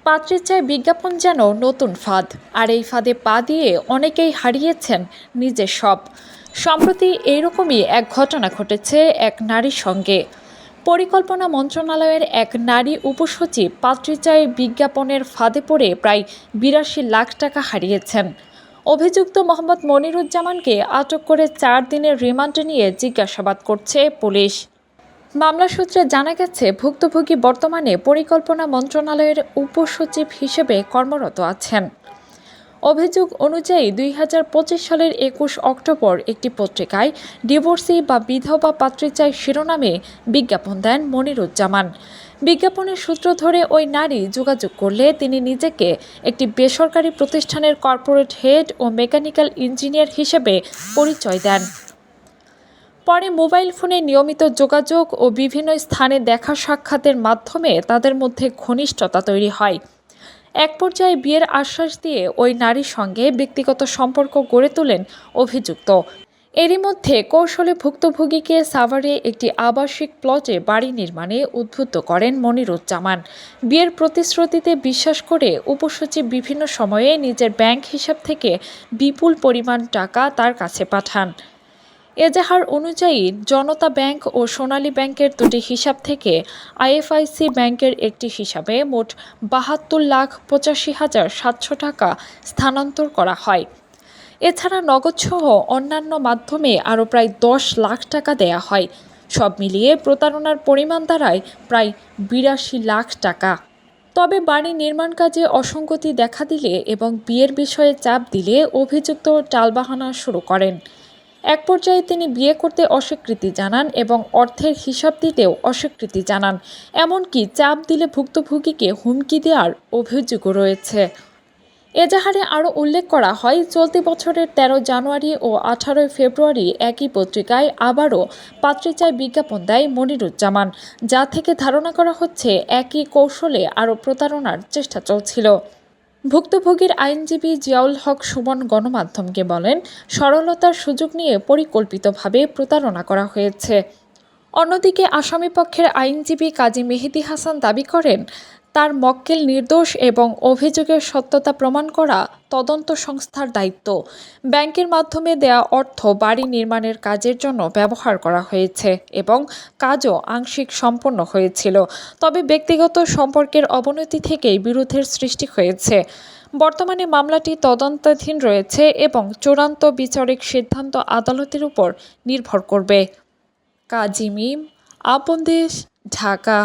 পাত্রের চায় বিজ্ঞাপন যেন নতুন ফাঁদ, আর এই ফাঁদে পা দিয়ে অনেকেই হারিয়েছেন নিজের সব। সম্প্রতি এইরকমই এক ঘটনা ঘটেছে এক নারীর সঙ্গে। পরিকল্পনা মন্ত্রণালয়ের এক নারী উপসচিব পাত্রের চায় বিজ্ঞাপনের ফাঁদে পড়ে প্রায় ৮২ লাখ টাকা হারিয়েছেন। অভিযুক্ত মোহাম্মদ মনিরুজ্জামানকে আটক করে ৪ দিনের রিমান্ডে নিয়ে জিজ্ঞাসাবাদ করছে পুলিশ। মামলা সূত্রে জানা গেছে, ভুক্তভোগী বর্তমানে পরিকল্পনা মন্ত্রণালয়ের উপসচিব হিসেবে কর্মরত আছেন। অভিযোগ অনুযায়ী ২০২৫ সালের ২১ অক্টোবর একটি পত্রিকায় ডিভোর্সি বা বিধবা পাত্রীর চাই শিরোনামে বিজ্ঞাপন দেন মনিরুজ্জামান। বিজ্ঞাপনের সূত্র ধরে ওই নারী যোগাযোগ করলে তিনি নিজেকে একটি বেসরকারি প্রতিষ্ঠানের কর্পোরেট হেড ও মেকানিক্যাল ইঞ্জিনিয়ার হিসেবে পরিচয় দেন। পরে মোবাইল ফোনে নিয়মিত যোগাযোগ ও বিভিন্ন স্থানে দেখা সাক্ষাতের মাধ্যমে তাদের মধ্যে ঘনিষ্ঠতা তৈরি হয়। এক পর্যায়ে বিয়ের আশ্বাস দিয়ে ওই নারীর সঙ্গে ব্যক্তিগত সম্পর্ক গড়ে তোলেন অভিযুক্ত। এরই মধ্যে কৌশলে ভুক্তভোগীকে সাভারে একটি আবাসিক প্লটে বাড়ি নির্মাণে উদ্বুদ্ধ করেন মনিরুজ্জামান। বিয়ের প্রতিশ্রুতিতে বিশ্বাস করে উপসচিব বিভিন্ন সময়ে নিজের ব্যাংক হিসাব থেকে বিপুল পরিমাণ টাকা তার কাছে পাঠান। এজাহার অনুযায়ী জনতা ব্যাংক ও সোনালী ব্যাংকের দুটি হিসাব থেকে আইএফআইসি ব্যাংকের একটি হিসাবে মোট ৭২,৮৫,৭০০ টাকা স্থানান্তর করা হয়। এছাড়া নগদসহ অন্যান্য মাধ্যমে আরও প্রায় ১০ লাখ টাকা দেয়া হয়। সব মিলিয়ে প্রতারণার পরিমাণ দাঁড়ায় প্রায় ৮২ লাখ টাকা। তবে বাড়ি নির্মাণ কাজে অসঙ্গতি দেখা দিলে এবং বিয়ের বিষয়ে চাপ দিলে অভিযুক্ত টালবাহানা শুরু করেন। এক পর্যায়ে তিনি বিয়ে করতে অস্বীকৃতি জানান এবং অর্থের হিসাব দিতেও অস্বীকৃতি জানান। এমনকি চাপ দিলে ভুক্তভোগীকে হুমকি দেওয়ার অভিযোগও রয়েছে। এজাহারে আরও উল্লেখ করা হয়, চলতি বছরের ১৩ জানুয়ারি ও ১৮ ফেব্রুয়ারি একই পত্রিকায় আবারও পাত্রীর চায় বিজ্ঞাপন দেয় মনিরুজ্জামান, যা থেকে ধারণা করা হচ্ছে একই কৌশলে আরও প্রতারণার চেষ্টা চলছিল। ভুক্তভোগীর আইনজীবী জিয়াউল হক সুমন গণমাধ্যমকে বলেন, সরলতার সুযোগ নিয়ে পরিকল্পিতভাবে প্রতারণা করা হয়েছে। অন্যদিকে আসামিপক্ষের আইনজীবী কাজী মেহেদী হাসান দাবি করেন, তার মক্কেল নির্দোষ এবং অভিযোগের সত্যতা প্রমাণ করা তদন্ত সংস্থার দায়িত্ব। ব্যাংকের মাধ্যমে দেয়া অর্থ বাড়ি নির্মাণের কাজের জন্য ব্যবহার করা হয়েছে এবং কাজও আংশিক সম্পন্ন হয়েছিল। তবে ব্যক্তিগত সম্পর্কের অবনতি থেকেই বিরোধের সৃষ্টি হয়েছে। বর্তমানে মামলাটি তদন্তাধীন রয়েছে এবং চূড়ান্ত বিচারিক সিদ্ধান্ত আদালতের উপর নির্ভর করবে। কাজী মিম, আপন দেশ, ঢাকা।